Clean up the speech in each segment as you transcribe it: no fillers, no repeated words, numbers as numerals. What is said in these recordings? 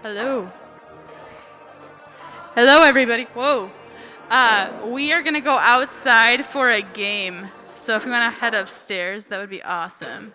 Hello. Hello, everybody. Whoa. We are going to go outside for a game. So if you want to head upstairs, that would be awesome.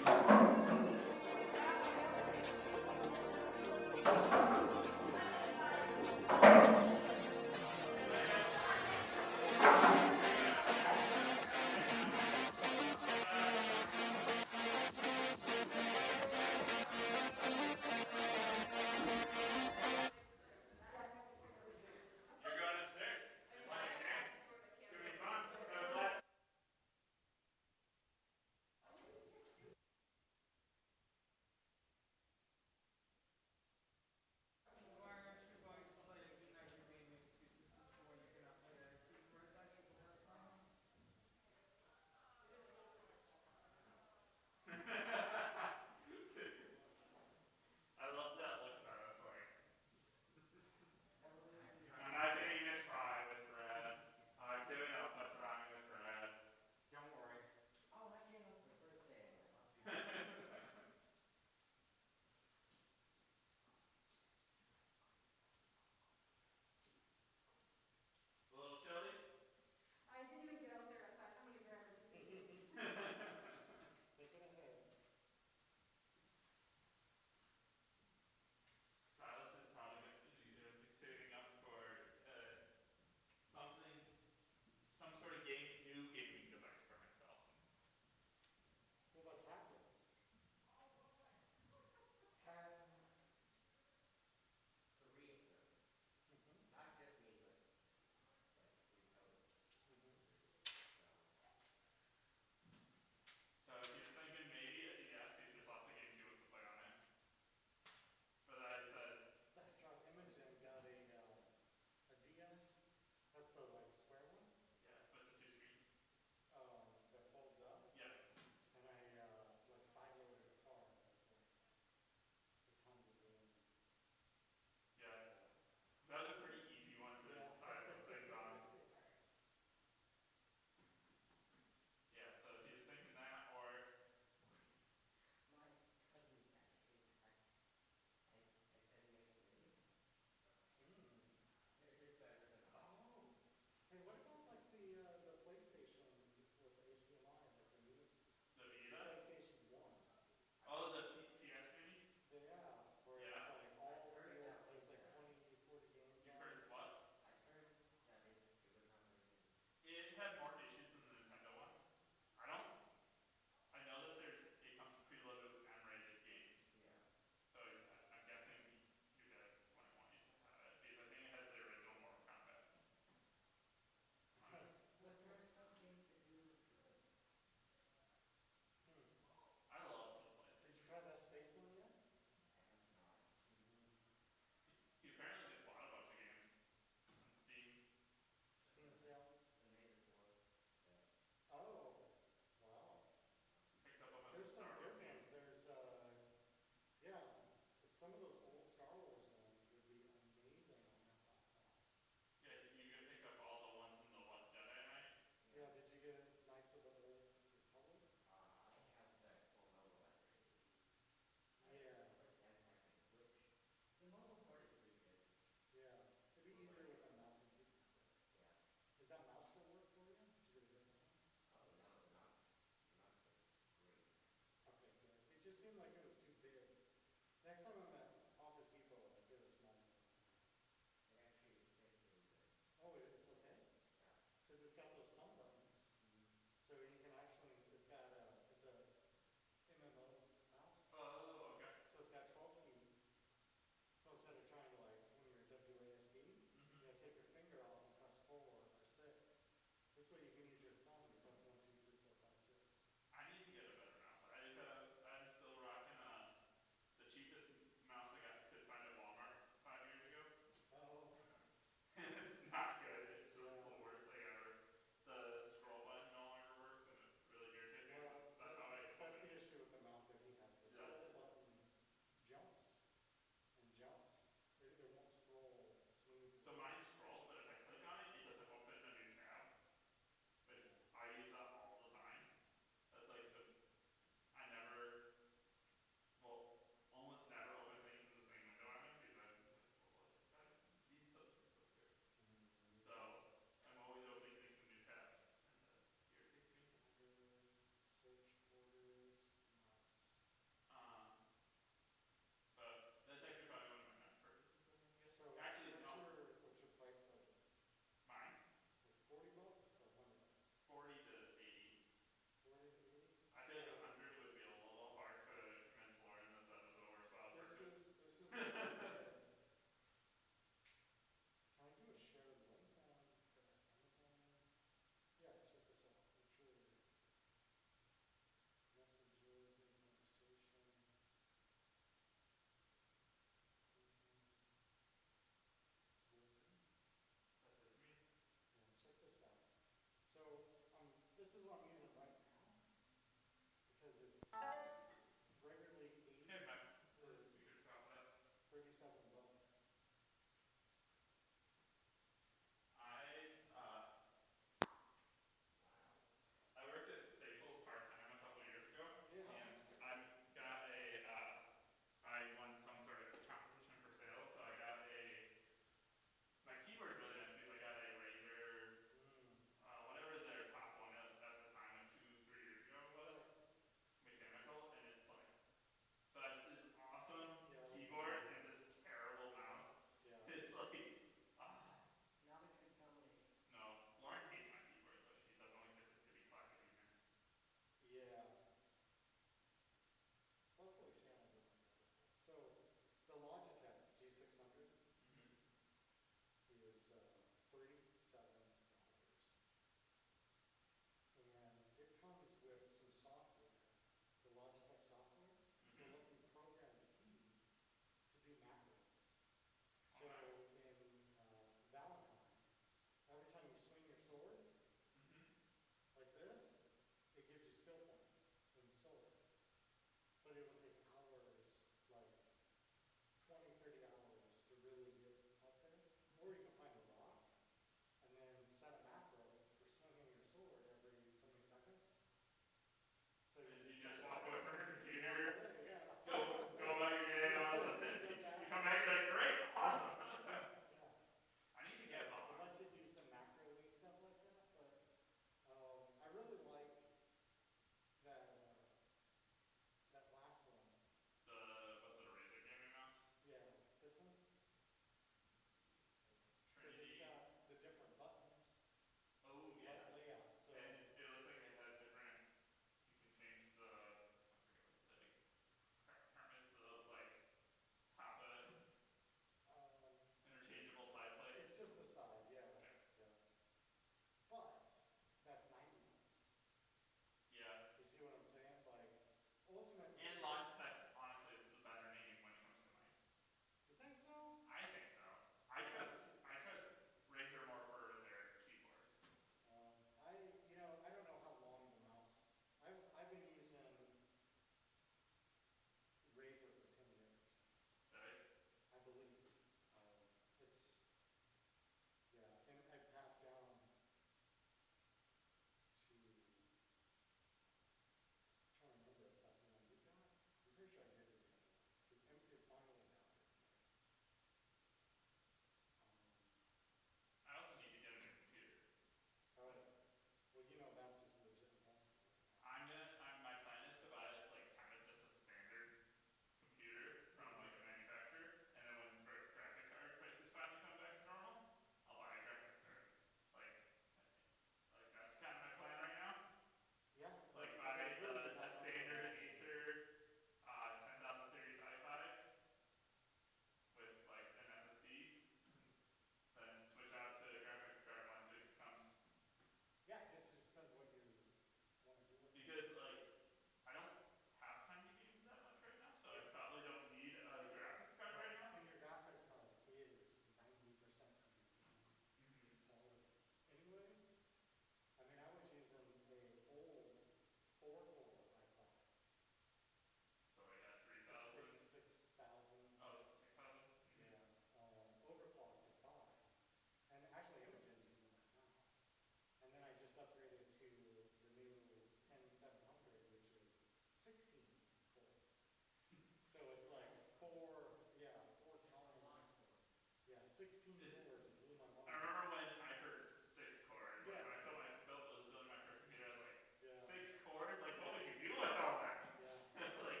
16 cores. It blew my mind. I remember when I heard 6 cores. Like Yeah. when I was building my first computer, I was like, Yeah. 6 cores? Like what would you do with all that? Yeah. Like,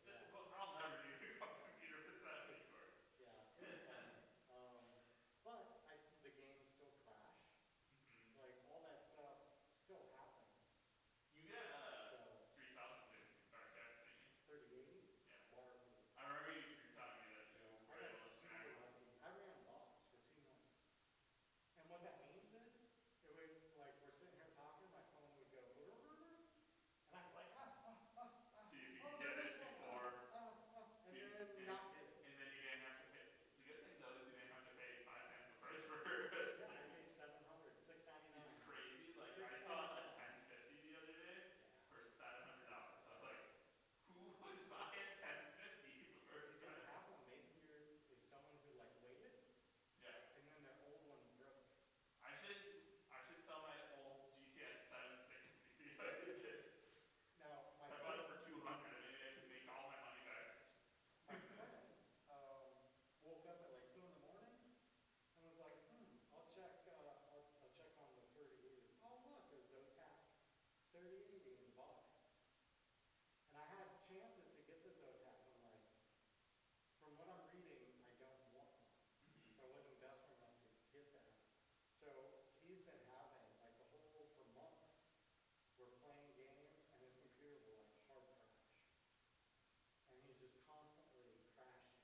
Yeah. I'll never do a computer with that many cores. Yeah, it's fun. But the games still crash. Like all that stuff still happens. You get So 3060 RTX, didn't you? 3080? Yeah. Waterproof. I remember you telling me that you I were got able to super snag one. lucky. I ran bots for 2 months. And what that means is, it would, like, we're sitting here talking, my phone would go, and I'm like, See if you can get it before. and then not get it. And then you didn't have to pay. The good thing though is you didn't have to pay 5 times the price for Yeah, I paid $700, $699. It's crazy. Like I $699. saw a 1050 the other day for $700. I was like, who would buy a 1050 for If you have one, maybe you're someone who like waited, Yeah. and then their old one broke. I should sell my old GTX 760. See if I can get it. Now, I bought it for 200. Maybe I can make all my money back. my friend woke up at like 2 in the morning and was like, I'll check on the 3080. Oh look, a Zotac 3080 and bought it. And I had chances to get the Zotac. I'm like, from what I'm reading, I don't want one. So I wasn't desperate enough to get that. So he's been having like for months, we're playing games and his computer will like hard crash. And he's just constantly crashing.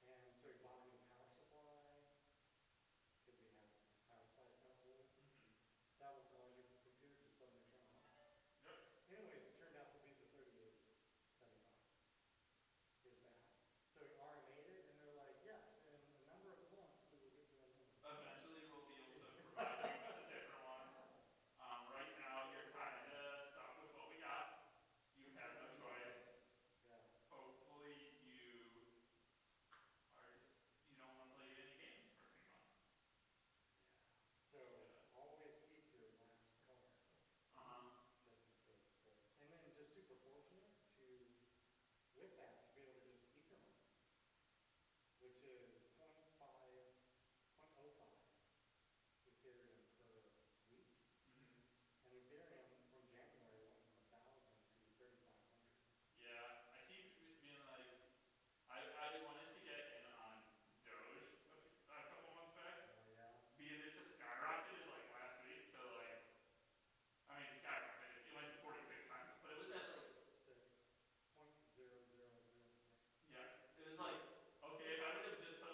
And so he bought a new power supply because he had his power supply stuff old. That will cause your computer to suddenly turn off. Yep. Anyways, it turned out to be the 3080 that he bought. Is bad. So he already made it, and they're like, yes, in a number of months we will get you a new one. Eventually we'll be able to provide you with a different one. Right now you're kind of stuck with what we got. You have no choice. Yeah. Hopefully you don't want to play any games for 6 months. Yeah. So always keep your last card. Just in case. And then just super fortunate with that, to be able to just keep your money, which is 0.05 Ethereum per week. And Ethereum from January went from 1,000 to 3,500. Yeah, I keep being like, I wanted to get in on Doge a couple months back. Oh yeah. Because it just skyrocketed like last week. So like, I mean, it skyrocketed. It went to 46 cents, but it was at like 0.0006. Yeah, it was like, okay, if I would have just put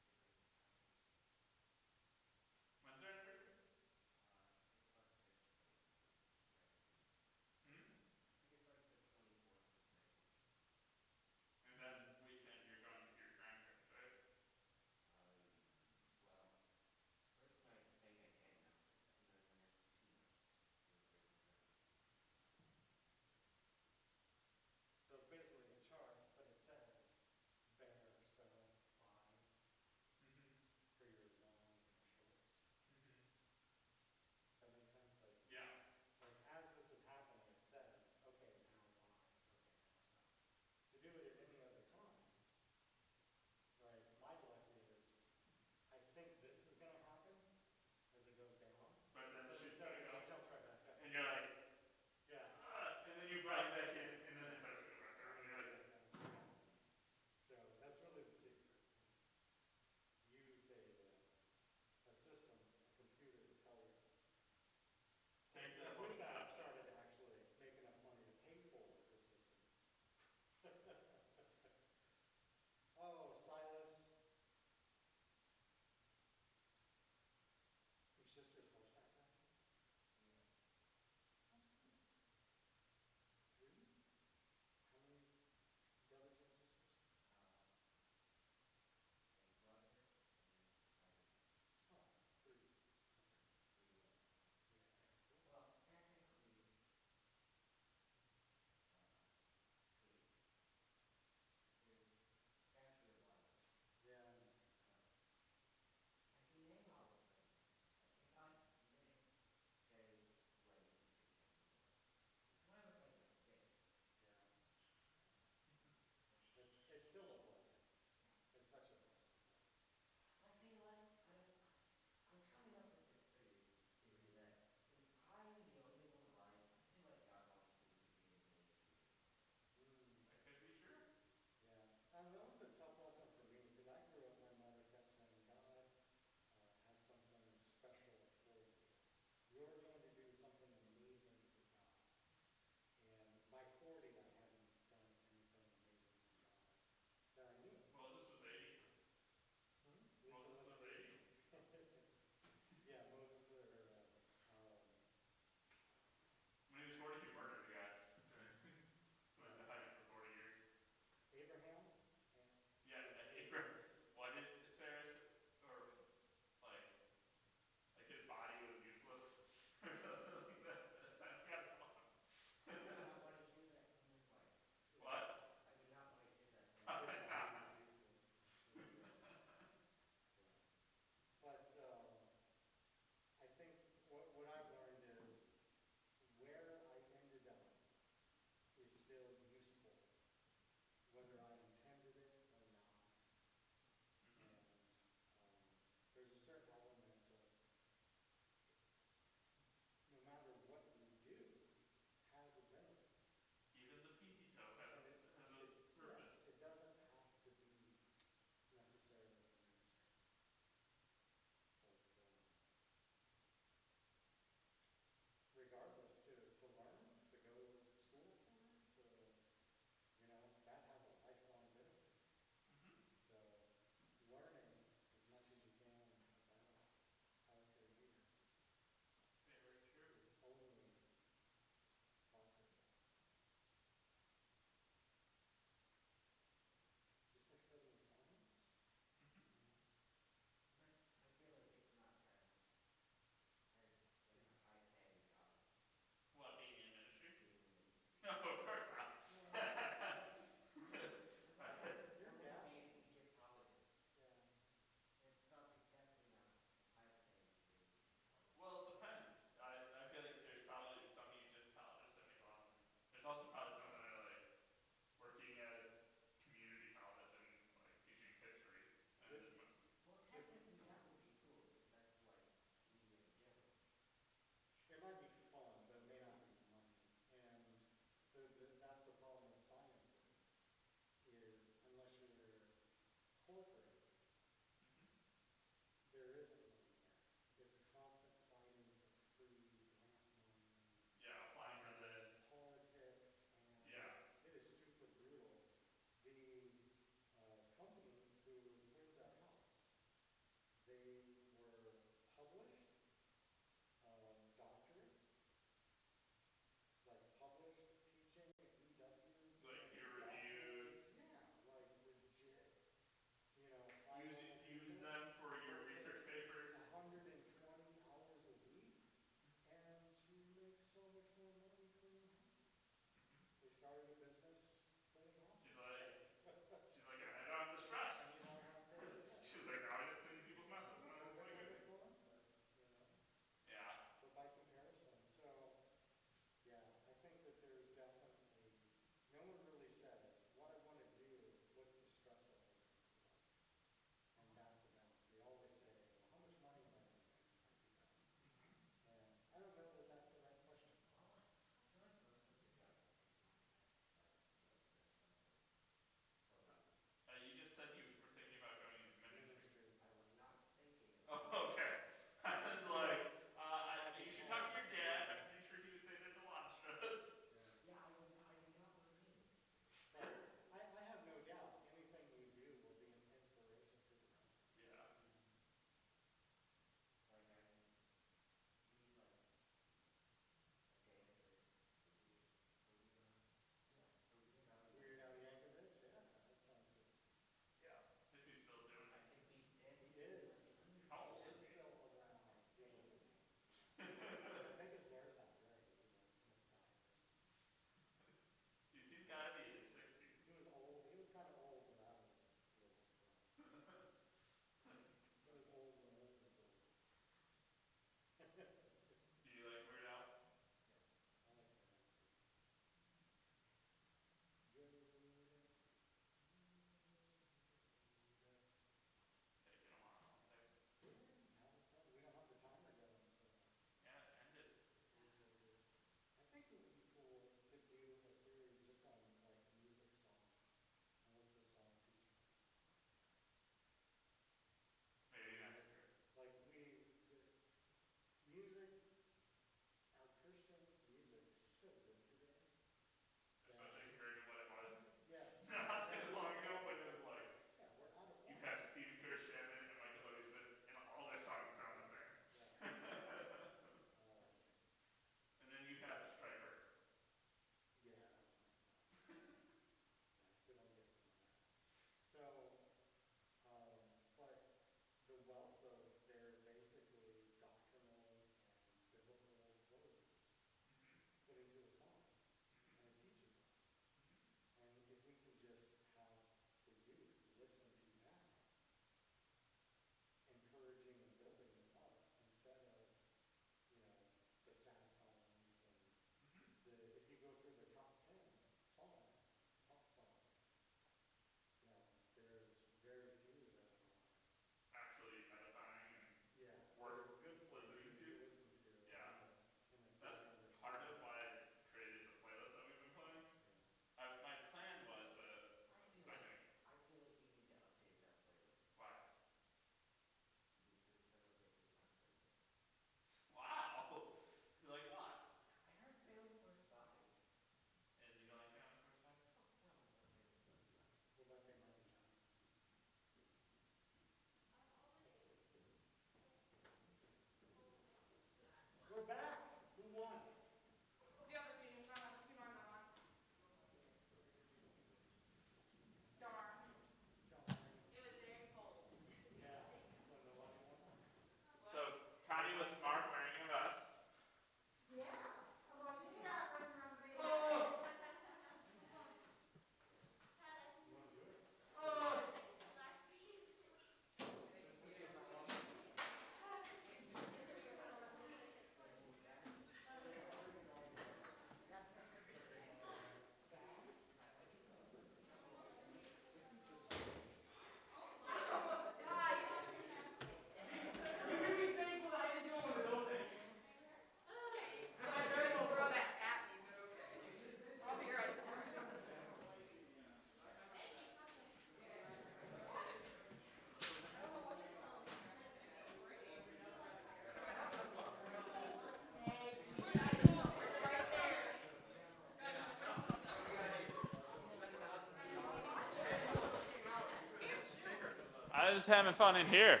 just having fun in here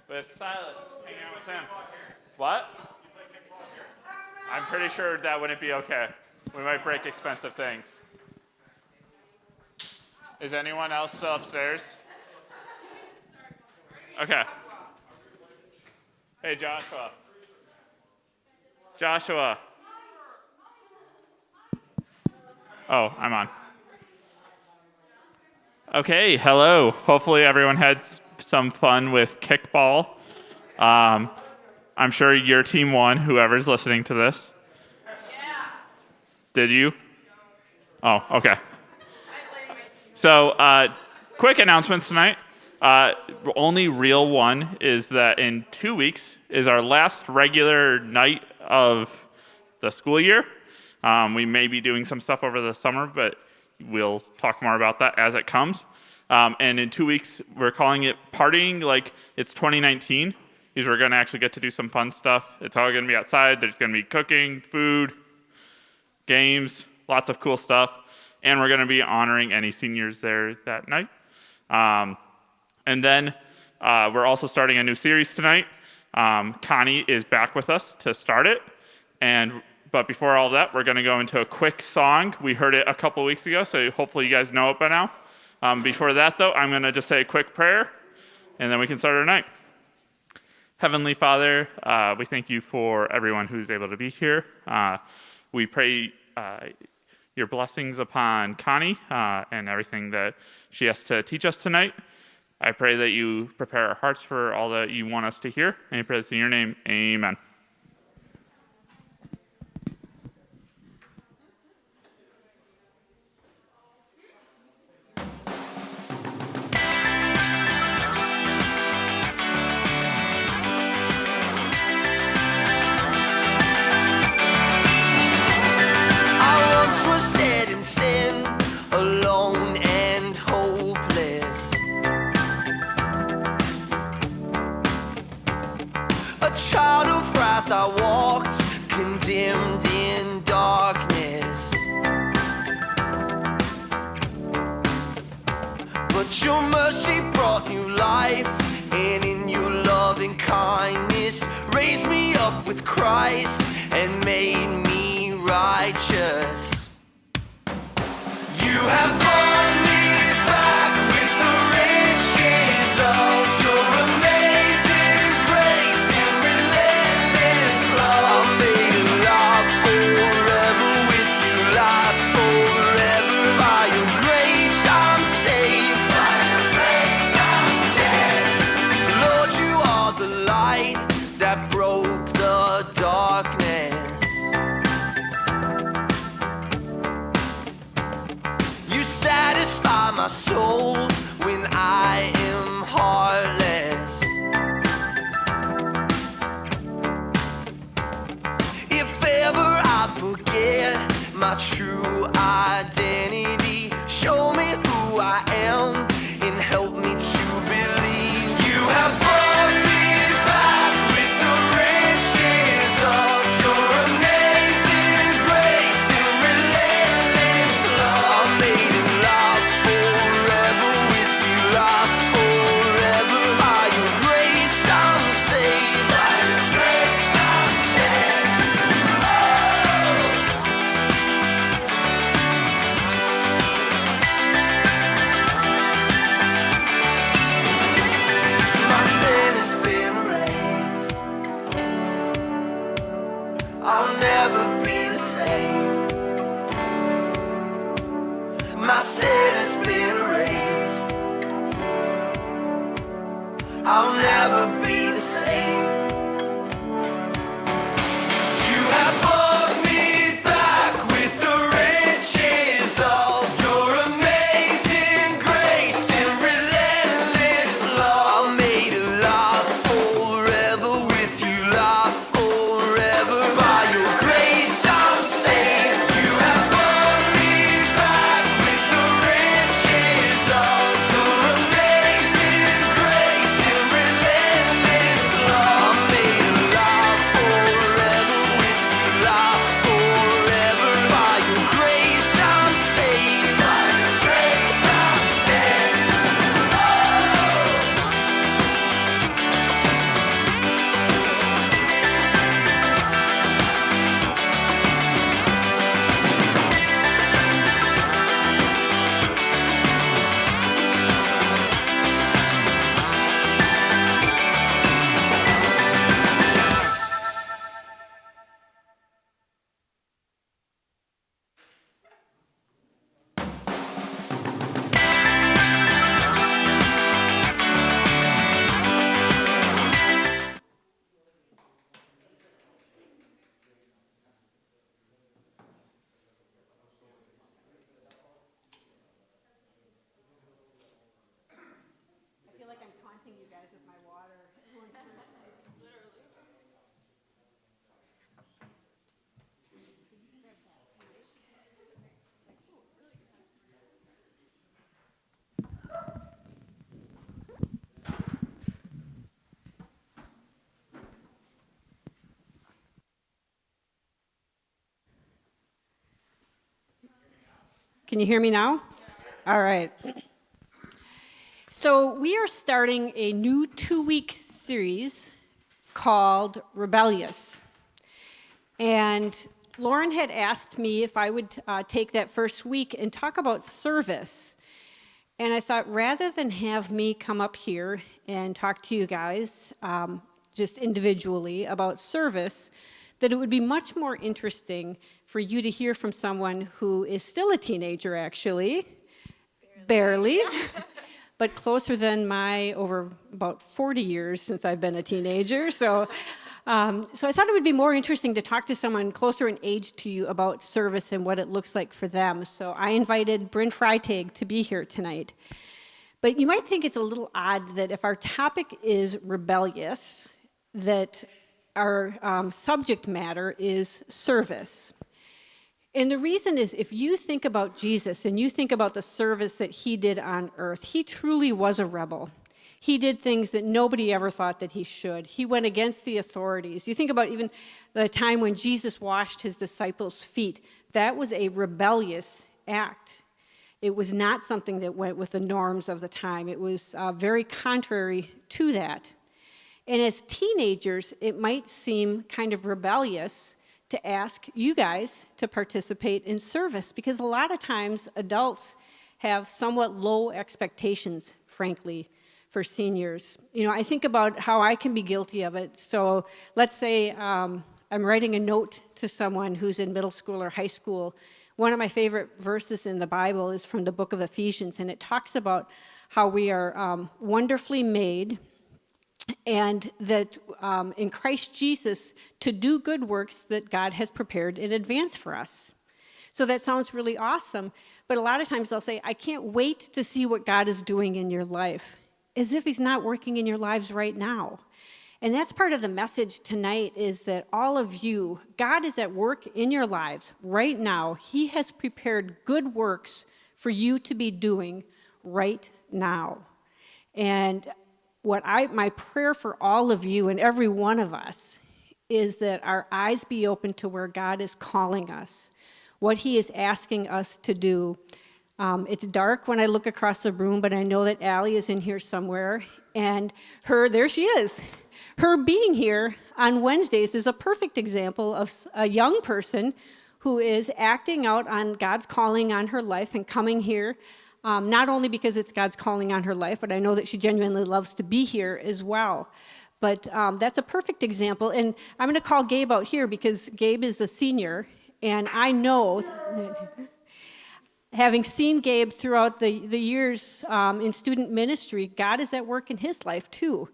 with Silas, hanging out with him. What? I'm pretty sure that wouldn't be okay. We might break expensive things. Is anyone else still upstairs? Okay. Hey, Joshua. Joshua. Oh, I'm on. Okay, hello. Hopefully everyone had some fun with kickball. I'm sure your team won, whoever's listening to this. Yeah. Did you? No. Oh, okay. So, quick announcements tonight. Only real one is that in 2 weeks is our last regular night of the school year. We may be doing some stuff over the summer, but we'll talk more about that as it comes. And in 2 weeks, we're calling it Partying Like It's 2019, because we're going to actually get to do some fun stuff. It's all going to be outside. There's going to be cooking, food, games, lots of cool stuff. And we're going to be honoring any seniors there that night. And then we're also starting a new series tonight. Connie is back with us to start it. But before all of that, we're going to go into a quick song. We heard it a couple weeks ago, so hopefully you guys know it by now. Before that, though, I'm going to just say a quick prayer, and then we can start our night. Heavenly Father, we thank you for everyone who's able to be here. We pray your blessings upon Connie and everything that she has to teach us tonight. I pray that you prepare our hearts for all that you want us to hear. And I pray this in your name. Amen. I walked condemned in darkness, but your mercy brought new life, and in your loving kindness raised me up with Christ and made me righteous. You have brought me back with the riches of your amazing grace and relentless love. I'm made alive forever with you, life forever. By your grace I'm saved. By your grace I'm saved. Lord, you are the light that broke the darkness. You satisfy my soul when I am heartless. If ever I forget my true identity, show me who I am and help me to believe. You have brought me back with the riches of your amazing grace and relentless love. I'm made alive forever with you, life forever. By your grace I'm saved. By your grace I'm saved. My sin has been erased. I'll never be the same. My sin has been erased. I'll never be the same. You have brought me back with the riches of your amazing grace and relentless love. I'm made alive forever with you, life forever. By your grace I'm saved. You have brought me back with the riches of your amazing grace and relentless love. I'm Can you hear me now? All right. So we are starting a new 2-week series called Rebellious. And Lauren had asked me if I would take that first week and talk about service. And I thought rather than have me come up here and talk to you guys just individually about service, that it would be much more interesting for you to hear from someone who is still a teenager, actually, barely, but closer than my over about 40 years since I've been a teenager. So I thought it would be more interesting to talk to someone closer in age to you about service and what it looks like for them. So I invited Bryn Freitag to be here tonight. But you might think it's a little odd that if our topic is rebellious, that our subject matter is service. And the reason is, if you think about Jesus and you think about the service that he did on earth, he truly was a rebel. He did things that nobody ever thought that he should. He went against the authorities. You think about even the time when Jesus washed his disciples' feet. That was a rebellious act. It was not something that went with the norms of the time. It was very contrary to that. And as teenagers, it might seem kind of rebellious to ask you guys to participate in service, because a lot of times adults have somewhat low expectations, frankly, for seniors. You know, I think about how I can be guilty of it. So let's say I'm writing a note to someone who's in middle school or high school. One of my favorite verses in the Bible is from the book of Ephesians, and it talks about how we are wonderfully made, and that in Christ Jesus to do good works that God has prepared in advance for us. So that sounds really awesome, but a lot of times they'll say, I can't wait to see what God is doing in your life, as if he's not working in your lives right now. And that's part of the message tonight, is that all of you, God is at work in your lives right now. He has prepared good works for you to be doing right now. And my prayer for all of you and every one of us is that our eyes be open to where God is calling us, what he is asking us to do. It's dark when I look across the room, but I know that Allie is in here somewhere, and there she is. Her being here on Wednesdays is a perfect example of a young person who is acting out on God's calling on her life and coming here. Not only because it's God's calling on her life, but I know that she genuinely loves to be here as well. But that's a perfect example. And I'm going to call Gabe out here because Gabe is a senior. And I know, having seen Gabe throughout the years in student ministry, God is at work in his life too.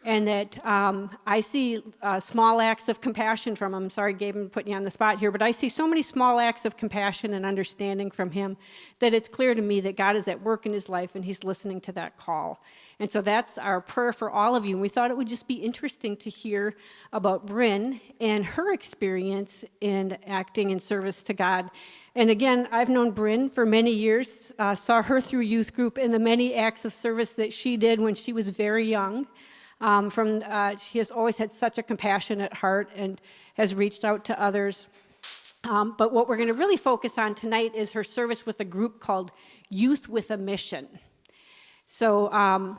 And that I see small acts of compassion from him. Sorry, Gabe, I'm putting you on the spot here, but I see so many small acts of compassion and understanding from him that it's clear to me that God is at work in his life and he's listening to that call. And so that's our prayer for all of you. And we thought it would just be interesting to hear about Bryn and her experience in acting in service to God. And again, I've known Bryn for many years, saw her through youth group and the many acts of service that she did when she was very young. She has always had such a compassionate heart and has reached out to others. But what we're going to really focus on tonight is her service with a group called Youth with a Mission. So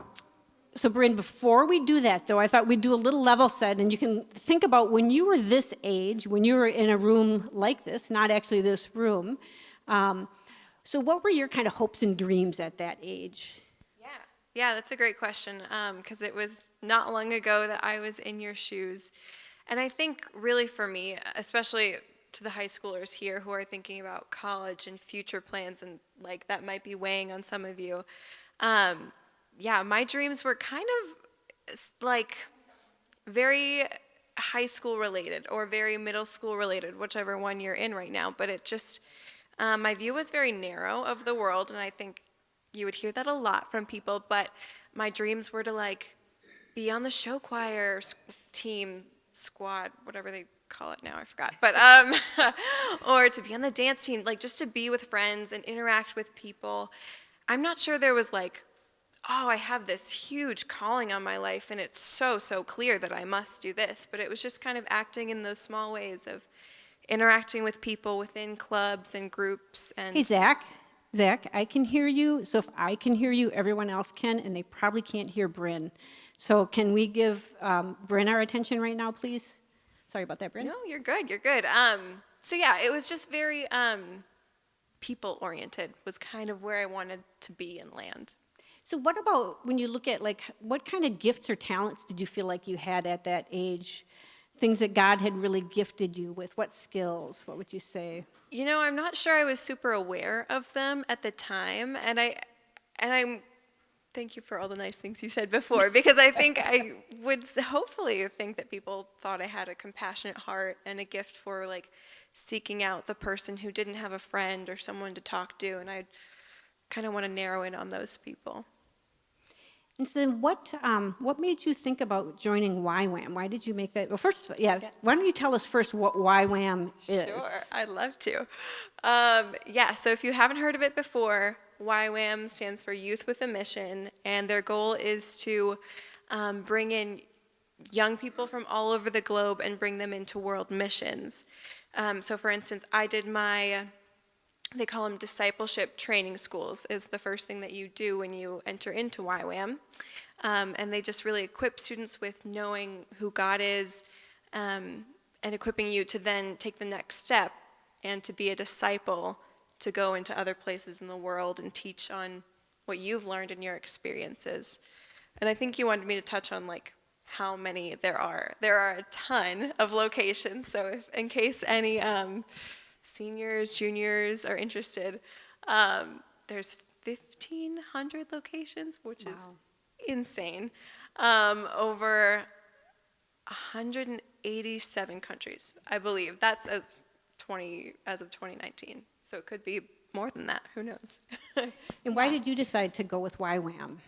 Bryn, before we do that, though, I thought we'd do a little level set, and you can think about when you were this age, when you were in a room like this, not actually this room. So what were your kind of hopes and dreams at that age? Yeah, that's a great question, because it was not long ago that I was in your shoes. And I think really for me, especially to the high schoolers here who are thinking about college and future plans, and like that might be weighing on some of you, my dreams were kind of like very high school related or very middle school related, whichever one you're in right now. But it just, my view was very narrow of the world, and I think you would hear that a lot from people, but my dreams were to like be on the show choir team, squad, whatever they call it now, I forgot. But or to be on the dance team, like just to be with friends and interact with people. I'm not sure there was like, oh, I have this huge calling on my life and it's so clear that I must do this, but it was just kind of acting in those small ways of interacting with people within clubs and groups. And hey, Zach. Zach, I can hear you, so if I can hear you, everyone else can, and they probably can't hear Bryn. So can we give Bryn our attention right now, please? Sorry about that, Bryn. No, you're good. You're good. So yeah, it was just very people oriented. Was kind of where I wanted to be and land. So what about when you look at, like, what kind of gifts or talents did you feel like you had at that age? Things that God had really gifted you with? What skills? What would you say? You know, I'm not sure I was super aware of them at the time, and I'm thank you for all the nice things you said before, because I think I would hopefully think that people thought I had a compassionate heart and a gift for like seeking out the person who didn't have a friend or someone to talk to, and I kind of want to narrow in on those people. And so then what made you think about joining YWAM? Why did you make that? Well, first, why don't you tell us first what YWAM is? Sure, I'd love to. So if you haven't heard of it before, YWAM stands for Youth with a Mission, and their goal is to bring in young people from all over the globe and bring them into world missions. So for instance, I did they call them discipleship training schools, is the first thing that you do when you enter into YWAM. And they just really equip students with knowing who God is and equipping you to then take the next step and to be a disciple, to go into other places in the world and teach on what you've learned in your experiences. And I think you wanted me to touch on like how many there are. There are a ton of locations, so if in case any seniors, juniors are interested, there's 1,500 locations, which is insane, over 187 countries, I believe. That's as of 2019, so it could be more than that. Who knows? And why did you decide to go with YWAM?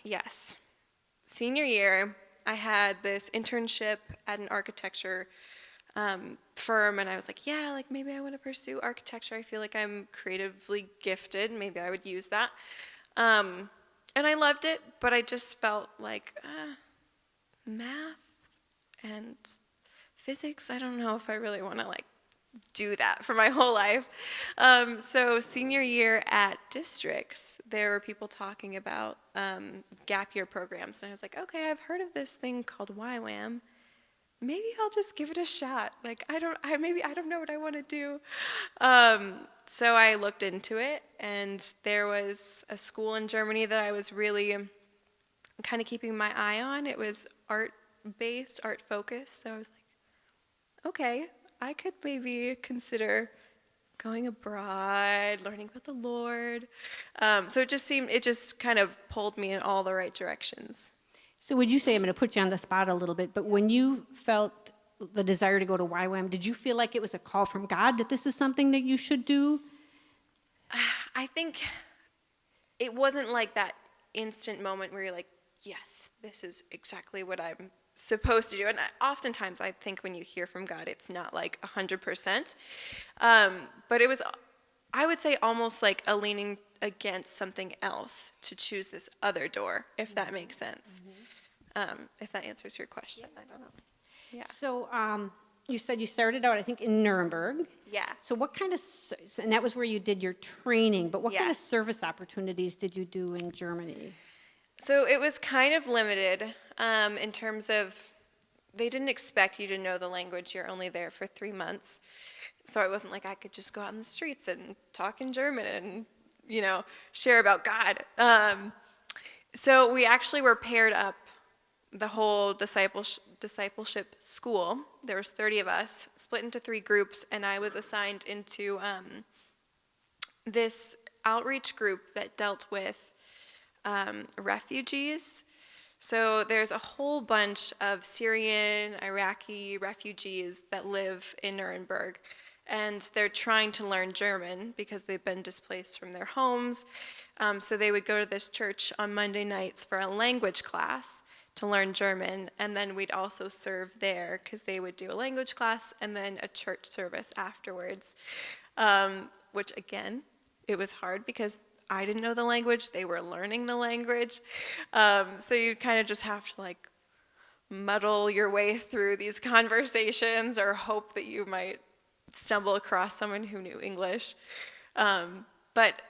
Yes. Senior year, I had this internship at an architecture firm, and I was like, yeah, like maybe I want to pursue architecture. I feel like I'm creatively gifted. Maybe I would use that. And I loved it, but I just felt like math and physics, I don't know if I really want to like do that for my whole life. So senior year at districts, there were people talking about gap year programs, and I was like, okay, I've heard of this thing called YWAM. Maybe I'll just give it a shot. Like I don't know what I want to do. So I looked into it, and there was a school in Germany that I was really kind of keeping my eye on. It was art-based, art-focused. So I was like, okay, I could maybe consider going abroad, learning about the Lord. So it just kind of pulled me in all the right directions. So would you say, I'm going to put you on the spot a little bit, but when you felt the desire to go to YWAM, did you feel like it was a call from God that this is something that you should do? I think it wasn't like that instant moment where you're like, yes, this is exactly what I'm supposed to do. And oftentimes I think when you hear from God, it's not like 100%. But it was, I would say, almost like a leaning against something else to choose this other door, if that makes sense. If that answers your question. I don't know. Yeah. So you said you started out, I think, in Nuremberg. Yeah. So what kind of, and that was where you did your training, but what kind Yeah. of service opportunities did you do in Germany? So it was kind of limited in terms of they didn't expect you to know the language. You're only there for 3 months. So it wasn't like I could just go out in the streets and talk in German and, share about God. So we actually were paired up, the whole discipleship school. There was 30 of us, split into 3 groups, and I was assigned into this outreach group that dealt with refugees. So there's a whole bunch of Syrian, Iraqi refugees that live in Nuremberg, and they're trying to learn German because they've been displaced from their homes. So they would go to this church on Monday nights for a language class to learn German, and then we'd also serve there because they would do a language class and then a church service afterwards, which again, it was hard because I didn't know the language, they were learning the language. So you kind of just have to like muddle your way through these conversations or hope that you might stumble across someone who knew English. But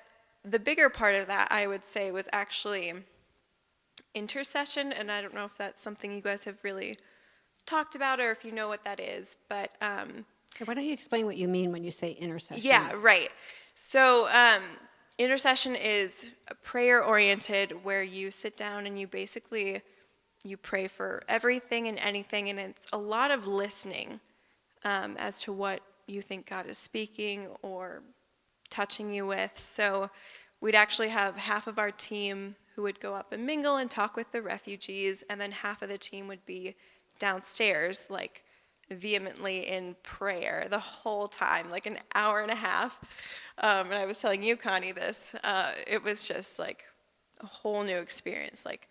the bigger part of that, I would say, was actually intercession, and I don't know if that's something you guys have really talked about or if you know what that is, but Why don't you explain what you mean when you say intercession? yeah, right. So intercession is prayer-oriented, where you sit down and you pray for everything and anything, and it's a lot of listening as to what you think God is speaking or touching you with. So we'd actually have half of our team who would go up and mingle and talk with the refugees, and then half of the team would be downstairs, like vehemently in prayer the whole time, like an hour and a half. And I was telling you, Connie, this. It was just like a whole new experience, like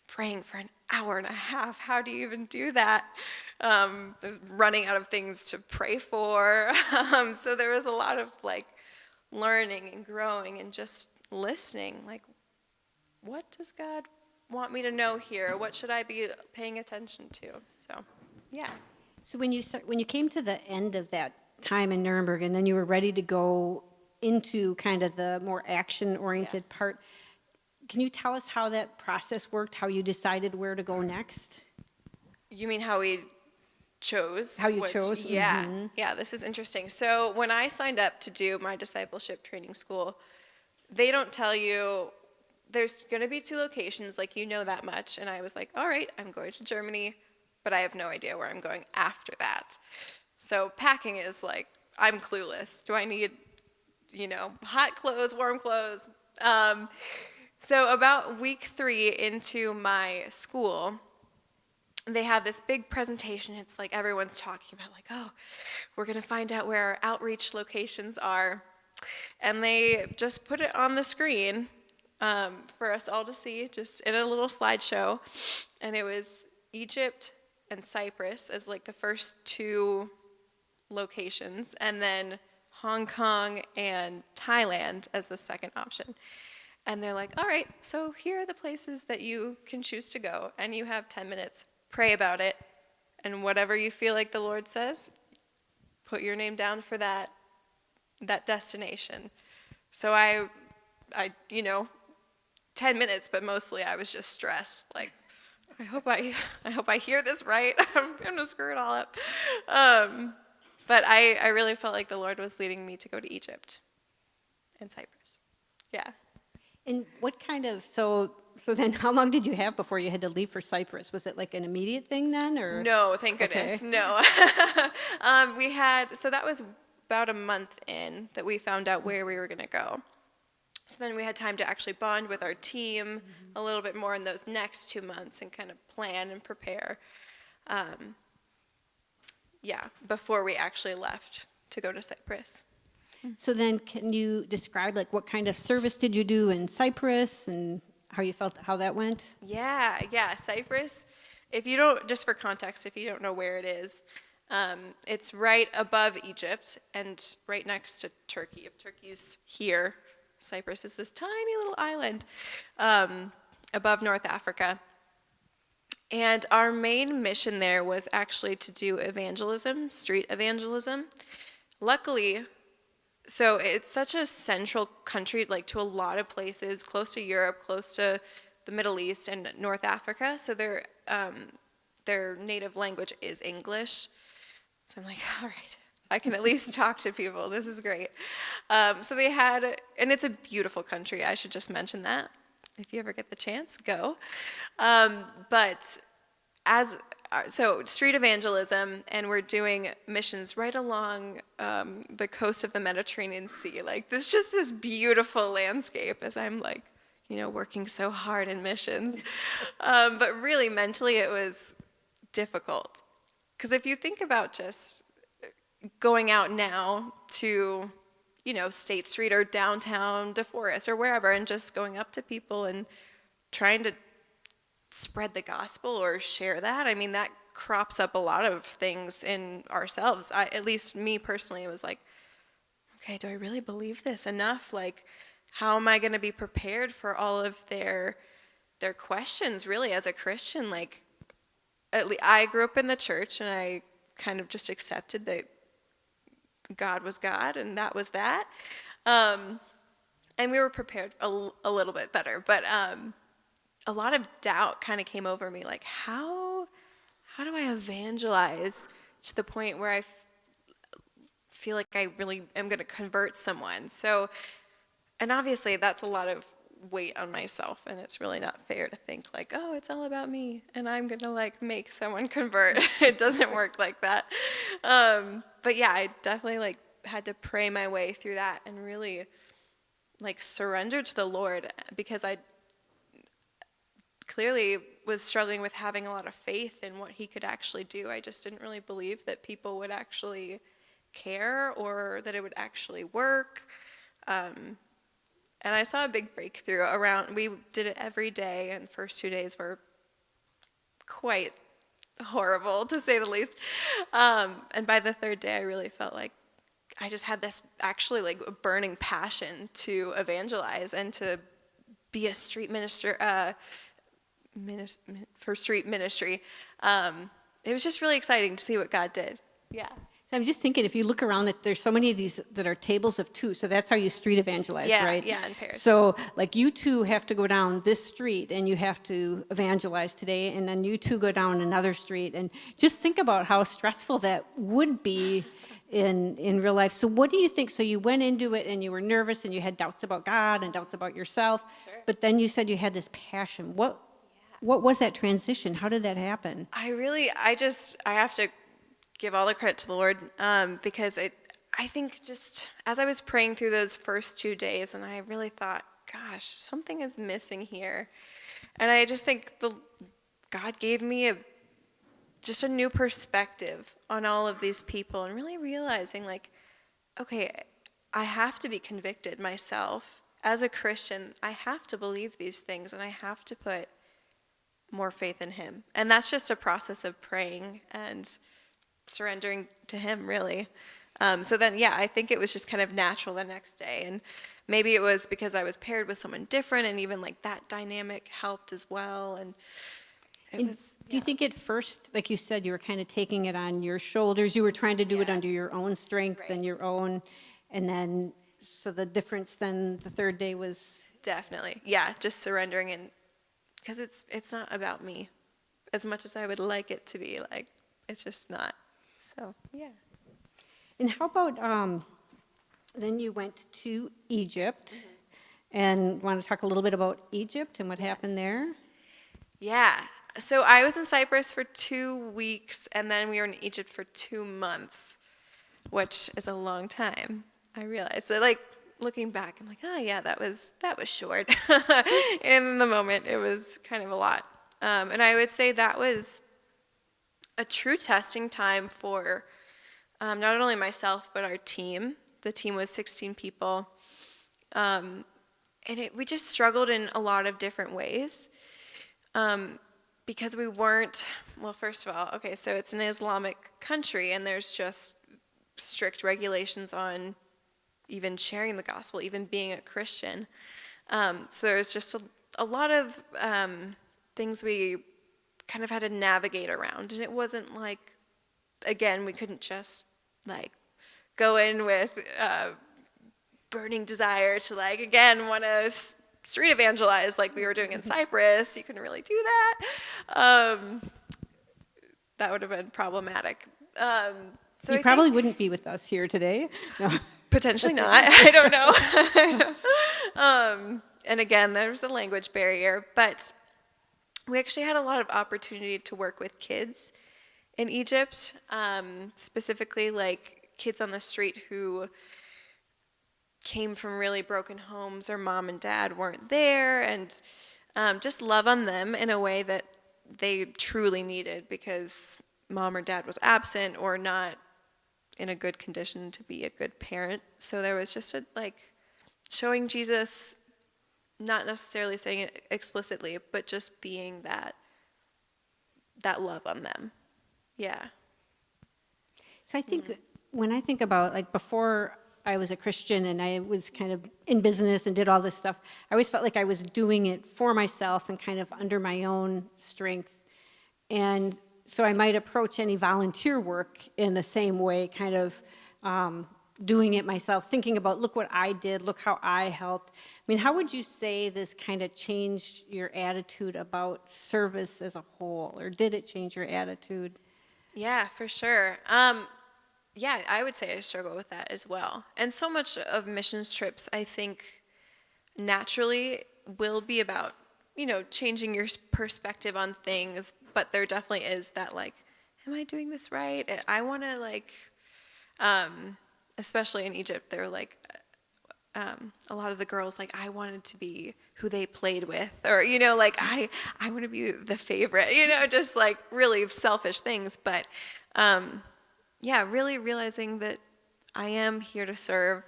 praying for an hour and a half. How do you even do that? There's running out of things to pray for. So there was a lot of like learning and growing and just listening. Like, what does God want me to know here? What should I be paying attention to? So, yeah. So when you came to the end of that time in Nuremberg, and then you were ready to go into kind of the more action-oriented part, can you tell us how that process worked, how you decided where to go next? You mean how we chose? How you chose? Yeah, Mm-hmm. yeah, this is interesting. So when I signed up to do my discipleship training school, they don't tell you there's going to be 2 locations, like you know that much. And I was like, all right, I'm going to Germany, but I have no idea where I'm going after that. So packing is like, I'm clueless. Do I need, hot clothes, warm clothes? So about week 3 into my school, they have this big presentation. It's like everyone's talking about like, oh, we're going to find out where our outreach locations are. And they just put it on the screen for us all to see, just in a little slideshow. And it was Egypt and Cyprus as like the first 2 locations, and then Hong Kong and Thailand as the second option. And they're like, all right, so here are the places that you can choose to go, and you have 10 minutes. Pray about it, and whatever you feel like the Lord says, put your name down for that destination. So I 10 minutes, but mostly I was just stressed, like, I hope I hear this right. I'm going to screw it all up. But I really felt like the Lord was leading me to go to Egypt and Cyprus. Yeah. And what kind of, so then how long did you have before you had to leave for Cyprus? Was it like an immediate thing then, or? No, thank goodness, Okay. no. So that was about a month in that we found out where we were going to go. So then we had time to actually bond with our team a little bit more in those next 2 months and kind of plan and prepare. Before we actually left to go to Cyprus. So then can you describe like what kind of service did you do in Cyprus and how you felt, how that went? Yeah, Cyprus. If you don't, just for context, if you don't know where it is, it's right above Egypt and right next to Turkey. If Turkey's here, Cyprus is this tiny little island above North Africa. And our main mission there was actually to do evangelism, street evangelism. Luckily, so it's such a central country, like to a lot of places, close to Europe, close to the Middle East and North Africa. So their native language is English. So I'm like, all right, I can at least talk to people. This is great. So they had, and it's a beautiful country. I should just mention that. If you ever get the chance, go. So street evangelism, and we're doing missions right along the coast of the Mediterranean Sea. Like, there's just this beautiful landscape as I'm like, working so hard in missions. But really, mentally, it was difficult. Because if you think about just going out now to, State Street or downtown DeForest or wherever, and just going up to people and trying to spread the gospel or share that, I mean, that crops up a lot of things in ourselves. At least me personally, it was like, okay, do I really believe this enough? Like, how am I going to be prepared for all of their questions, really, as a Christian? Like, I grew up in the church, and I kind of just accepted that God was God, and that was that. And we were prepared a little bit better, but a lot of doubt kind of came over me, like how do I evangelize to the point where I feel like I really am going to convert someone? So, and obviously that's a lot of weight on myself, and it's really not fair to think like, oh, it's all about me and I'm going to like make someone convert. It doesn't work like that. But yeah, I definitely like had to pray my way through that and really like surrender to the Lord, because I clearly was struggling with having a lot of faith in what he could actually do. I just didn't really believe that people would actually care or that it would actually work. And I saw a big breakthrough around, we did it every day, and the first 2 days were quite horrible, to say the least. And by the third day, I really felt like I just had this actually like a burning passion to evangelize and to be a street minister, for street ministry. It was just really exciting to see what God did. Yeah. So I'm just thinking, if you look around, that there's so many of these that are tables of two. So that's how you street evangelize, Yeah, right? yeah, in pairs. So like you two have to go down this street and you have to evangelize today, and then you two go down another street. And just think about how stressful that would be in real life. So what do you think? So you went into it and you were nervous and you had doubts about God and doubts about yourself. Sure. But then you said you had this passion. What was that transition? How did that happen? I have to give all the credit to the Lord, because I think just as I was praying through those first 2 days, and I really thought, gosh, something is missing here. And I just think God gave me just a new perspective on all of these people, and really realizing like, okay, I have to be convicted myself. As a Christian, I have to believe these things, and I have to put more faith in him. And that's just a process of praying and surrendering to him, really. So then, yeah, I think it was just kind of natural the next day. And maybe it was because I was paired with someone different, and even like that dynamic helped as well. And do you think at first, like you said, you were kind of taking it on your shoulders? You were trying to do it under your own strength and your own, and then, so the difference then the third day was? Definitely, yeah, just surrendering, and because it's not about me as much as I would like it to be. Like, it's just not. So, yeah. And how about, then you went to Egypt, and want to talk a little bit about Egypt and what happened there? Yeah. So I was in Cyprus for 2 weeks, and then we were in Egypt for 2 months, which is a long time, I realized. So, like, looking back, I'm like, oh, yeah, that was short. In the moment, it was kind of a lot. And I would say that was a true testing time for not only myself, but our team. The team was 16 people. And we just struggled in a lot of different ways. Because we weren't, well, first of all, okay, so it's an Islamic country, and there's just strict regulations on even sharing the gospel, even being a Christian. So there was just a lot of things we kind of had to navigate around. And it wasn't like, again, we couldn't just like go in with burning desire to like, again, want to street evangelize like we were doing in Cyprus. You couldn't really do that. That would have been problematic. So You probably wouldn't be with us here today. No. Potentially not. I don't know. And again, there was a language barrier, but we actually had a lot of opportunity to work with kids in Egypt, specifically like kids on the street who came from really broken homes, or mom and dad weren't there, and just love on them in a way that they truly needed, because mom or dad was absent or not in a good condition to be a good parent. So there was just showing Jesus, not necessarily saying it explicitly, but just being that love on them. Yeah. So I think when I think about, like, before I was a Christian and I was kind of in business and did all this stuff, I always felt like I was doing it for myself and kind of under my own strength. And so I might approach any volunteer work in the same way, kind of doing it myself, thinking about, look what I did, look how I helped. I mean, how would you say this kind of changed your attitude about service as a whole, or did it change your attitude? Yeah, for sure. Yeah, I would say I struggle with that as well. And so much of missions trips, I think, naturally will be about, changing your perspective on things, but there definitely is that, like, am I doing this right? And I want to, like, especially in Egypt, there were, like, a lot of the girls, like, I wanted to be who they played with, or, like, I want to be the favorite, just, like, really selfish things. But, yeah, really realizing that I am here to serve.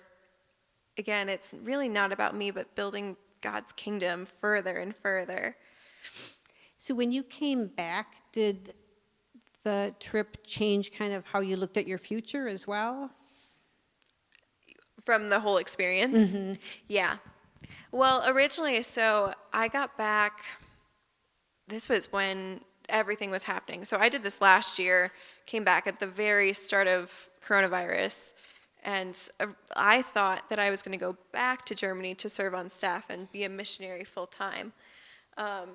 Again, it's really not about me, but building God's kingdom further and further. So when you came back, did the trip change kind of how you looked at your future as well? From the whole experience? Yeah. Well, originally, so I got back, this was when everything was happening. So I did this last year, came back at the very start of coronavirus, and I thought that I was going to go back to Germany to serve on staff and be a missionary full time. That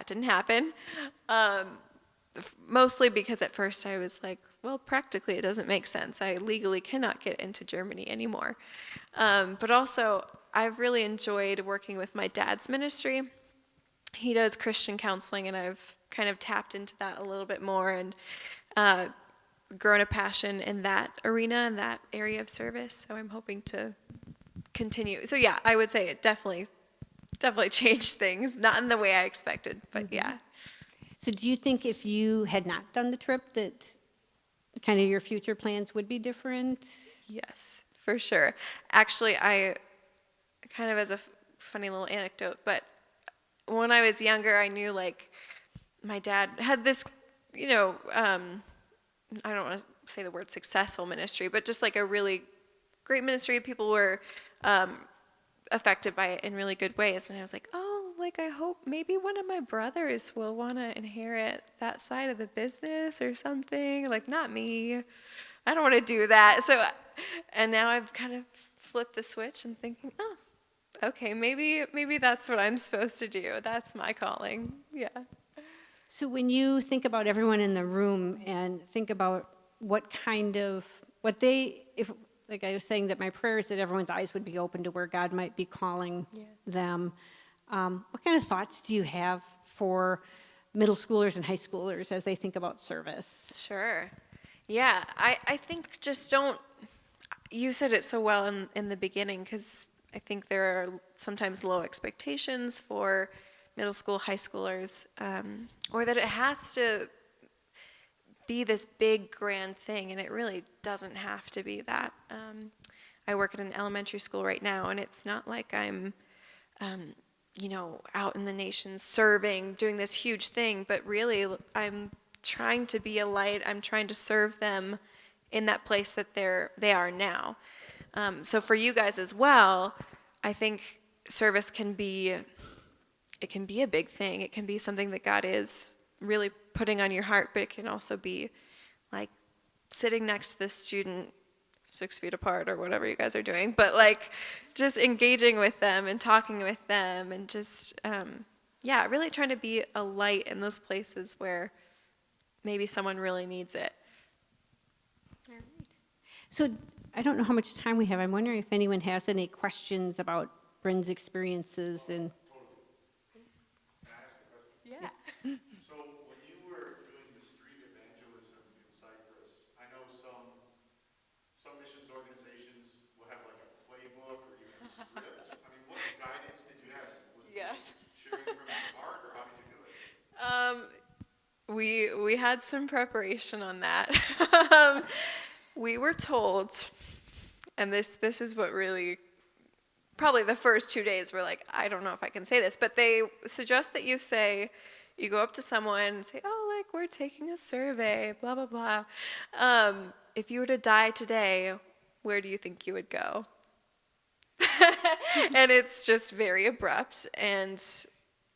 didn't happen. Mostly because at first I was like, well, practically it doesn't make sense. I legally cannot get into Germany anymore. But also, I've really enjoyed working with my dad's ministry. He does Christian counseling, and I've kind of tapped into that a little bit more and grown a passion in that arena, in that area of service. So I'm hoping to continue. So yeah, I would say it definitely changed things. Not in the way I expected, but yeah. So do you think if you had not done the trip that kind of your future plans would be different? Yes, for sure. Actually, I kind of as a funny little anecdote, but when I was younger, I knew, like, my dad had this, I don't want to say the word successful ministry, but just like a really great ministry. People were affected by it in really good ways. And I was like, oh, like, I hope maybe one of my brothers will want to inherit that side of the business or something. Like, not me. I don't want to do that. So, and now I've kind of flipped the switch and thinking, oh, okay, maybe that's what I'm supposed to do. That's my calling. Yeah. So when you think about everyone in the room and think about like I was saying, that my prayer is that everyone's eyes would be open to where God might be calling them. What kind of thoughts do you have for middle schoolers and high schoolers as they think about service? Sure. Yeah, I think just don't, you said it so well in the beginning, because I think there are sometimes low expectations for middle school, high schoolers, or that it has to be this big grand thing, and it really doesn't have to be that. I work at an elementary school right now, and it's not like I'm out in the nation serving, doing this huge thing, but really I'm trying to be a light. I'm trying to serve them in that place that they are now. So for you guys as well, I think service can be a big thing. It can be something that God is really putting on your heart, but it can also be like sitting next to the student 6 feet apart or whatever you guys are doing, but like just engaging with them and talking with them and just, really trying to be a light in those places where maybe someone really needs it. All right. So I don't know how much time we have. I'm wondering if anyone has any questions about Bryn's experiences and. Yeah. So when you were doing the street evangelism in Cyprus, I know some missions organizations will have like a playbook or even a script. I mean, what guidance did you have? Was it Yes. just sharing from your heart, or how did you do it? We had some preparation on that. We were told, and this is what really, probably the first 2 days were like, I don't know if I can say this, but they suggest that you go up to someone and say, oh, like, we're taking a survey, blah, blah, blah. If you were to die today, where do you think you would go? And it's just very abrupt. And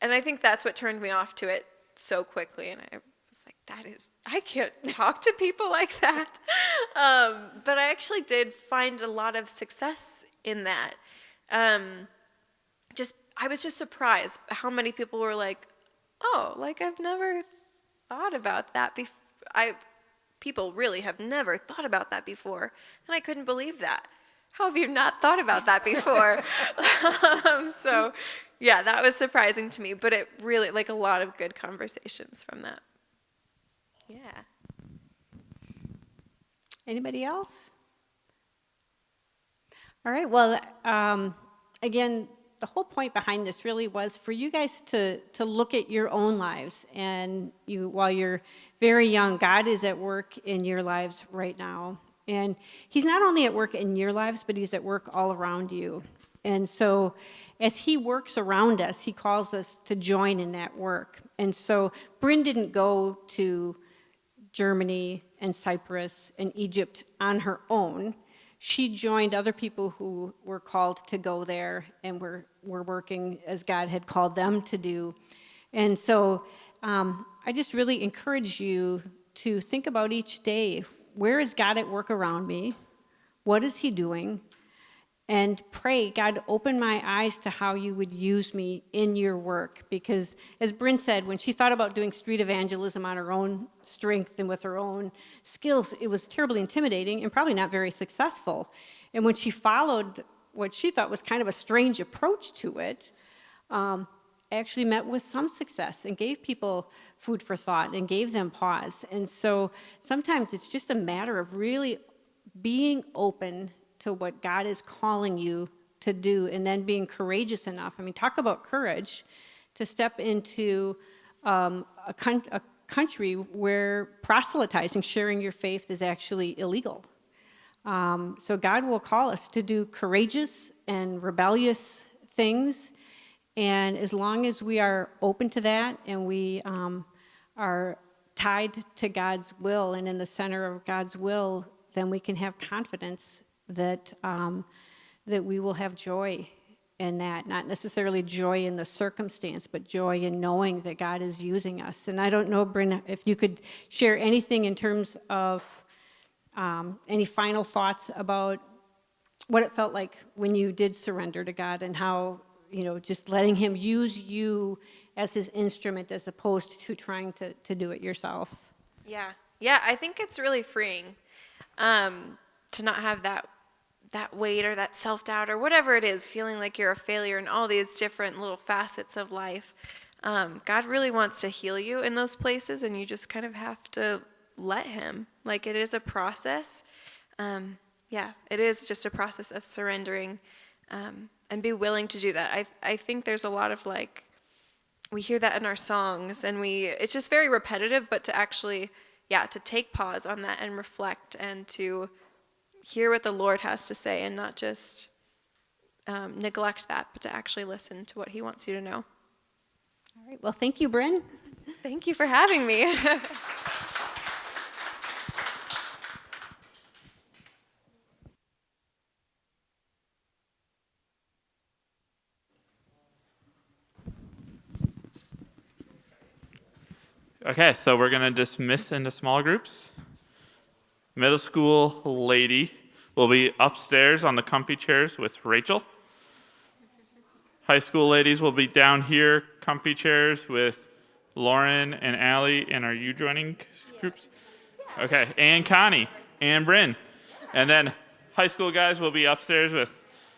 I think that's what turned me off to it so quickly. And I was like, I can't talk to people like that. But I actually did find a lot of success in that. I was just surprised how many people were like, oh, like I've never thought about that before. People really have never thought about that before. And I couldn't believe that. How have you not thought about that before? So yeah, that was surprising to me, but it really, like a lot of good conversations from that. Yeah. Anybody else? All right, well, again, the whole point behind this really was for you guys to look at your own lives. And while you're very young, God is at work in your lives right now. And he's not only at work in your lives, but he's at work all around you. And so as he works around us, he calls us to join in that work. And so Bryn didn't go to Germany and Cyprus and Egypt on her own. She joined other people who were called to go there and were working as God had called them to do. And so I just really encourage you to think about each day, where is God at work around me? What is he doing? And pray, God, open my eyes to how you would use me in your work. Because as Bryn said, when she thought about doing street evangelism on her own strength and with her own skills, it was terribly intimidating and probably not very successful. And when she followed what she thought was kind of a strange approach to it, actually met with some success and gave people food for thought and gave them pause. And so sometimes it's just a matter of really being open to what God is calling you to do, and then being courageous enough. I mean, talk about courage to step into a country where proselytizing, sharing your faith, is actually illegal. So God will call us to do courageous and rebellious things, and as long as we are open to that and we are tied to God's will and in the center of God's will, then we can have confidence that we will have joy in that, not necessarily joy in the circumstance, but joy in knowing that God is using us. And I don't know, Bryn, if you could share anything in terms of any final thoughts about what it felt like when you did surrender to God, and how, just letting him use you as his instrument as opposed to trying to do it yourself. Yeah, I think it's really freeing to not have that weight or that self-doubt or whatever it is, feeling like you're a failure in all these different little facets of life. God really wants to heal you in those places, and you just kind of have to let him. Like, it is a process. It is just a process of surrendering, and be willing to do that. I think there's a lot of, like, we hear that in our songs, and it's just very repetitive, but to actually, to take pause on that and reflect and to hear what the Lord has to say, and not just neglect that, but to actually listen to what he wants you to know. All right, well, thank you, Bryn. Thank you for having me. Okay, so we're going to dismiss into small groups. Middle school lady will be upstairs on the comfy chairs with Rachel. High school ladies will be down here, comfy chairs with Lauren and Allie. And are you joining groups? Okay, and Connie and Bryn. And then high school guys will be upstairs with